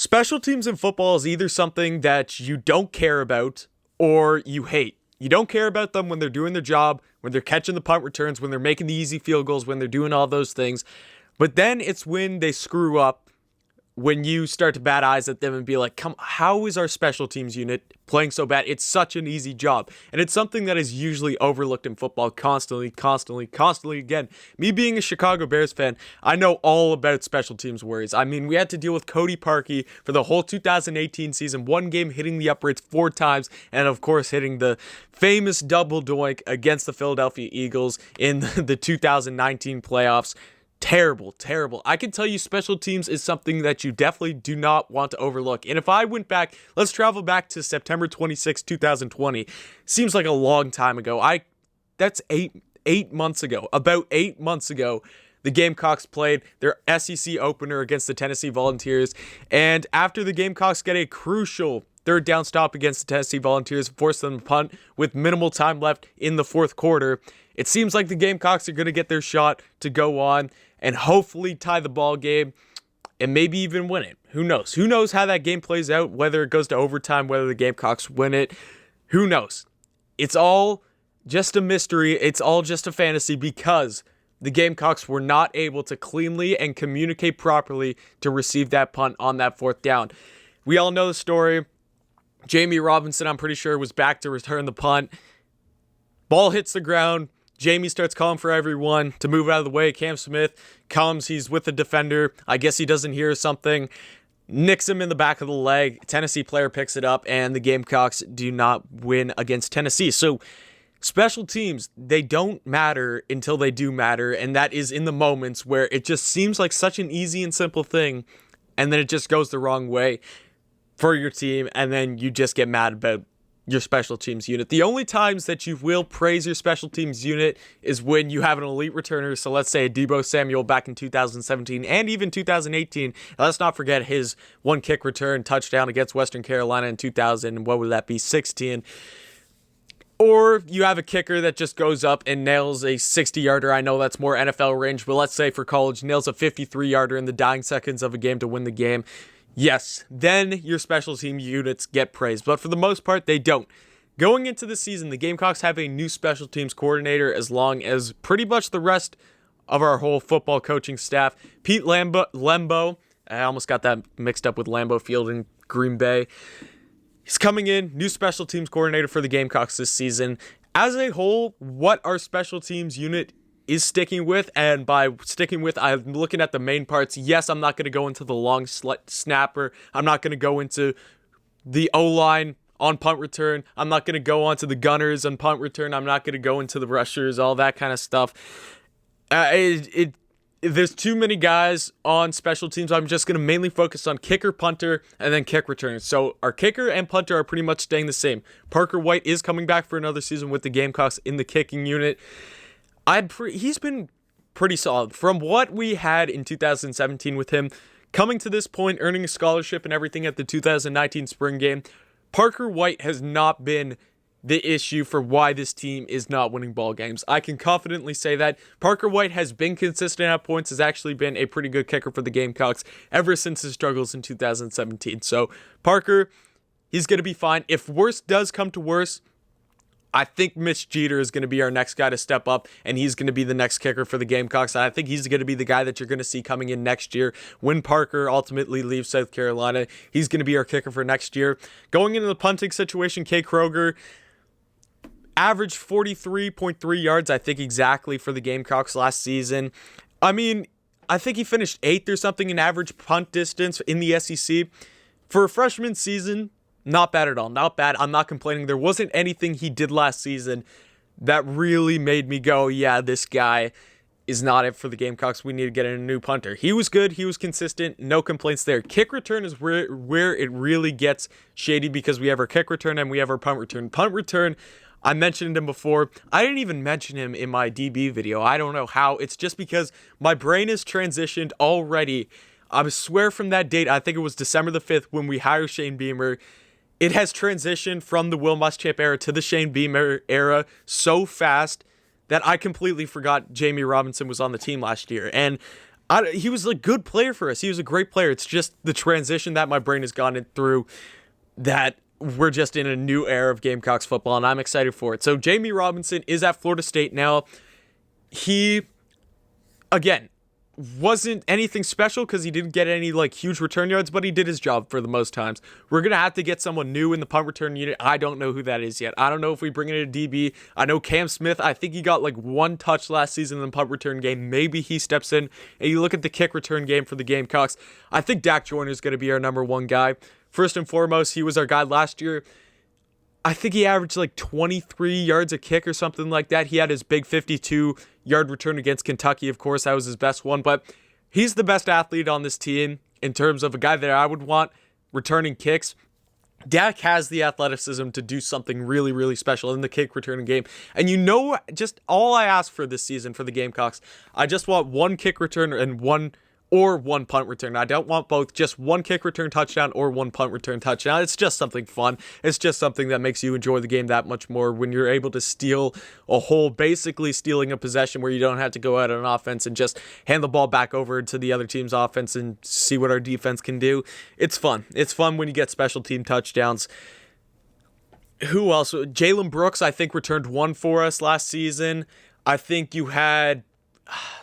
Special teams in football is either something that you don't care about or you hate. You don't care about them when they're doing their job, when they're catching the punt returns, when they're making the easy field goals, when they're doing all those things. But then it's when they screw up, when you start to bat eyes at them and be like, come, how is our special teams unit playing so bad? It's such an easy job. And it's something that is usually overlooked in football constantly. Again, me being a Chicago Bears fan, I know all about special teams worries. I mean, we had to deal with Cody Parkey for the whole 2018 season, one game hitting the uprights 4 times, and of course hitting the famous double doink against the Philadelphia Eagles in the 2019 playoffs. Terrible. I can tell you special teams is something that you definitely do not want to overlook. And if I went back, let's travel back to September 26, 2020. Seems like a long time ago. That's eight months ago. About 8 months ago, the Gamecocks played their SEC opener against the Tennessee Volunteers. And after the Gamecocks get a crucial third down stop against the Tennessee Volunteers, force them to punt with minimal time left in the fourth quarter, it seems like the Gamecocks are going to get their shot to go on and hopefully tie the ball game and maybe even win it. Who knows? Who knows how that game plays out, whether it goes to overtime, whether the Gamecocks win it. Who knows? It's all just a mystery. It's all just a fantasy because the Gamecocks were not able to cleanly and communicate properly to receive that punt on that fourth down. We all know the story. Jamie Robinson, I'm pretty sure, was back to return the punt. Ball hits the ground. Jamie starts calling for everyone to move out of the way. Cam Smith comes. He's with the defender. I guess he doesn't hear something. Nicks him in the back of the leg. Tennessee player picks it up, and the Gamecocks do not win against Tennessee. So special teams, they don't matter until they do matter, and that is in the moments where it just seems like such an easy and simple thing, and then it just goes the wrong way for your team, and then you just get mad about your special teams unit. The only times that you will praise your special teams unit is when you have an elite returner. So let's say Deebo Samuel back in 2017 and even 2018. Let's not forget his one kick return touchdown against Western Carolina in 2016. Or you have a kicker that just goes up and nails a 60-yarder. I know that's more NFL range, but let's say for college, nails a 53-yarder in the dying seconds of a game to win the game. Yes, then your special team units get praised, but for the most part, they don't. Going into the season, the Gamecocks have a new special teams coordinator as long as pretty much the rest of our whole football coaching staff. Pete Lembo, I almost got that mixed up with Lambeau Field in Green Bay. He's coming in, new special teams coordinator for the Gamecocks this season. As a whole, what our special teams unit is sticking with, and by sticking with, I'm looking at the main parts. Yes, I'm not going to go into the long snapper. I'm not going to go into the O-line on punt return. I'm not going to go onto the gunners on punt return. I'm not going to go into the rushers, all that kind of stuff. There's too many guys on special teams. I'm just going to mainly focus on kicker, punter, and then kick return. So our kicker and punter are pretty much staying the same. Parker White is coming back for another season with the Gamecocks in the kicking unit. He's been pretty solid. From what we had in 2017 with him, coming to this point, earning a scholarship and everything at the 2019 spring game, Parker White has not been the issue for why this team is not winning ball games. I can confidently say that. Parker White has been consistent at points, has actually been a pretty good kicker for the Gamecocks ever since his struggles in 2017. So Parker, he's going to be fine. If worse does come to worse, I think Mitch Jeter is going to be our next guy to step up, and he's going to be the next kicker for the Gamecocks. And I think he's going to be the guy that you're going to see coming in next year when Parker ultimately leaves South Carolina. He's going to be our kicker for next year. Going into the punting situation, Kay Kroger averaged 43.3 yards, I think exactly, for the Gamecocks last season. I mean, I think he finished 8th or something in average punt distance in the SEC. For a freshman season, not bad at all. Not bad. I'm not complaining. There wasn't anything he did last season that really made me go, yeah, this guy is not it for the Gamecocks. We need to get in a new punter. He was good. He was consistent. No complaints there. Kick return is where it really gets shady because we have our kick return and we have our punt return. Punt return, I mentioned him before. I didn't even mention him in my DB video. I don't know how. It's just because my brain has transitioned already. I swear from that date, I think it was December the 5th when we hired Shane Beamer. It has transitioned from the Will Muschamp era to the Shane Beamer era so fast that I completely forgot Jamie Robinson was on the team last year. And He was a good player for us. He was a great player. It's just the transition that my brain has gone through, that we're just in a new era of Gamecocks football, and I'm excited for it. So Jamie Robinson is at Florida State now. He, again, wasn't anything special because he didn't get any huge return yards, but he did his job for the most times. We're going to have to get someone new in the punt return unit. I don't know who that is yet. I don't know if we bring in a DB. I know Cam Smith, I think he got one touch last season in the punt return game. Maybe he steps in. And you look at the kick return game for the Gamecocks, I think Dak Joyner is going to be our number one guy. First and foremost, he was our guy last year. I think he averaged 23 yards a kick or something like that. He had his big 52-yard return against Kentucky, of course. That was his best one. But he's the best athlete on this team in terms of a guy that I would want returning kicks. Dak has the athleticism to do something really, really special in the kick returning game. And just all I ask for this season for the Gamecocks, I just want one kick return and one punt return. I don't want both, just one kick return touchdown or one punt return touchdown. It's just something fun. It's just something that makes you enjoy the game that much more when you're able to steal a hole, basically stealing a possession where you don't have to go out on offense and just hand the ball back over to the other team's offense and see what our defense can do. It's fun. It's fun when you get special team touchdowns. Who else? Jalen Brooks, I think, returned one for us last season. I think you had...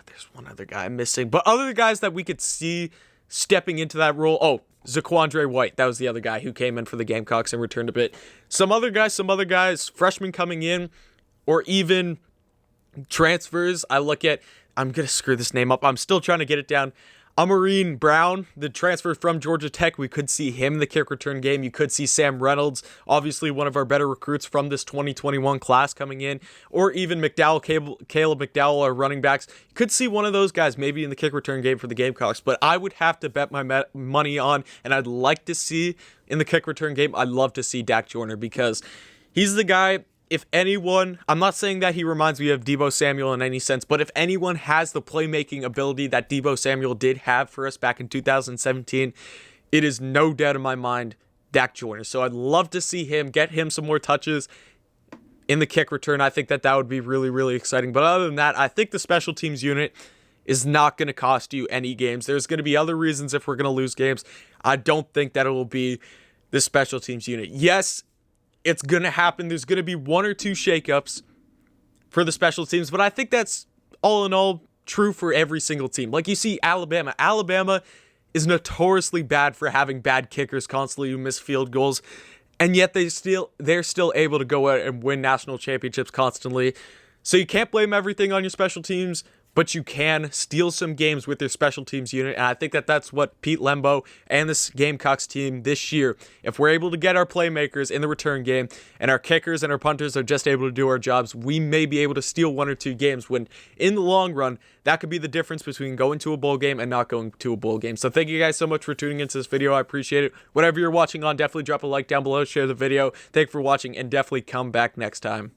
there's one other guy I'm missing, but other guys that we could see stepping into that role. Oh, Zaquandre White. That was the other guy who came in for the Gamecocks and returned a bit. Some other guys, freshmen coming in, or even transfers. I'm going to screw this name up. I'm still trying to get it down. Amarine Brown, the transfer from Georgia Tech, we could see him in the kick return game. You could see Sam Reynolds, obviously one of our better recruits from this 2021 class coming in, or even Caleb McDowell, our running backs. You could see one of those guys maybe in the kick return game for the Gamecocks, but I would have to bet my money on, and I'd like to see in the kick return game, I'd love to see Dak Joyner, because he's the guy. If anyone, I'm not saying that he reminds me of Deebo Samuel in any sense, but if anyone has the playmaking ability that Deebo Samuel did have for us back in 2017, it is no doubt in my mind Dak Joyner. So I'd love to see him, get him some more touches in the kick return. I think that would be really, really exciting. But other than that, I think the special teams unit is not going to cost you any games. There's going to be other reasons if we're going to lose games. I don't think that it will be the special teams unit. Yes, it's going to happen. There's going to be one or two shakeups for the special teams, but I think that's all in all true for every single team. Like you see Alabama. Alabama is notoriously bad for having bad kickers constantly who miss field goals, and yet they're still able to go out and win national championships constantly. So you can't blame everything on your special teams, but you can steal some games with your special teams unit, and I think that that's what Pete Lembo and this Gamecocks team this year, if we're able to get our playmakers in the return game, and our kickers and our punters are just able to do our jobs, we may be able to steal one or two games when, in the long run, that could be the difference between going to a bowl game and not going to a bowl game. So thank you guys so much for tuning into this video. I appreciate it. Whatever you're watching on, definitely drop a like down below, share the video. Thank you for watching, and definitely come back next time.